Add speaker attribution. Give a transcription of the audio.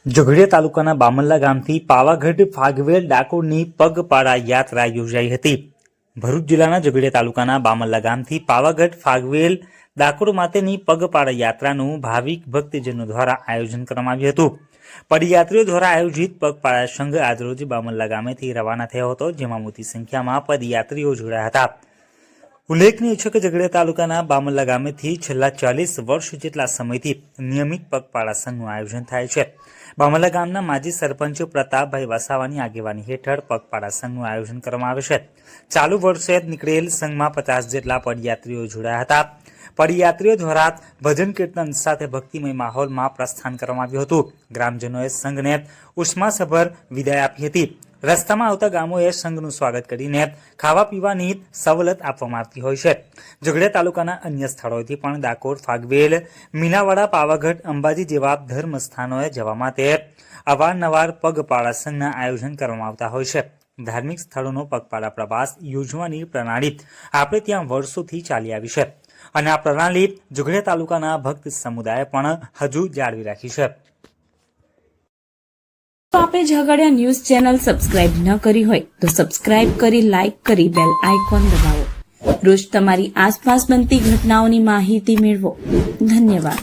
Speaker 1: ઝઘડિયા તાલુકાના બામલ્લા ગામથી પાવાગઢ ફાગવેલ ડાકોરની પગપાળા યાત્રા યોજાઈ હતી। ભરૂચ જિલ્લાના ઝઘડિયા તાલુકાના બામલ્લા ગામથી પાવાગઢ ફાગવેલ ડાકોર માટેની પગપાળા યાત્રાનું ભાવિક ભક્તજનો દ્વારા આયોજન કરવામાં આવ્યું હતું। પદયાત્રીઓ દ્વારા આયોજિત પગપાળા સંઘ આજરોજ બામલ્લા ગામેથી રવાના થયો હતો, જેમાં મોટી સંખ્યામાં પદયાત્રીઓ જોડાયા હતા। ઉલ્લેખનીય છે કે ઝઘડિયા તાલુકાના બામલ્લા ગામેથી છેલ્લા 40 વર્ષ જેટલા સમયથી નિયમિત પગપાળા સંઘનું આયોજન થાય છે। બામલ્લા ગામના માજી સરપંચ પ્રતાપભાઈ વસાવાની આગેવાની હેઠળ પગપાળા સંઘનું આયોજન કરવામાં આવે છે। ચાલુ વર્ષે નીકળેલ સંઘમાં 50 જેટલા પદયાત્રીઓ જોડાયા હતા। પદયાત્રીઓ દ્વારા ભજન કીર્તન સાથે ભક્તિમય માહોલમાં પ્રસ્થાન કરવામાં આવ્યું હતું। ગ્રામજનોએ સંઘને ઉષ્માસભર વિદાય આપી હતી। રસ્તામાં આવતા ગામોએ સંઘનું સ્વાગત કરીને ખાવા પીવાની સવલત આપવામાં આવતી હોય છે। ઝઘડિયા તાલુકાના અન્ય સ્થળોએથી પણ ડાકોર, ફાગવેલ, મીનાવાડા, પાવાગઢ, અંબાજી જેવા ધર્મ સ્થાનોએ જવા માટે અવારનવાર પગપાળા સંઘના આયોજન કરવામાં આવતા હોય છે। ધાર્મિક સ્થળોનો પગપાળા પ્રવાસ યોજવાની પ્રણાલી આપણે ત્યાં વર્ષોથી ચાલી આવી છે અને આ પ્રણાલી ઝઘડિયા તાલુકાના ભક્ત સમુદાય પણ હજુ જાળવી રાખી છે।
Speaker 2: તો આપણે ઝઘડિયા ન્યૂઝ ચેનલ સબસ્ક્રાઇબ ન કરી હોય તો સબસ્ક્રાઇબ કરી, લાઇક કરી, બેલ આઇકોન દબાવો। રોજ તમારી આસપાસ બનતી ઘટનાઓની માહિતી મેળવો। ધન્યવાદ।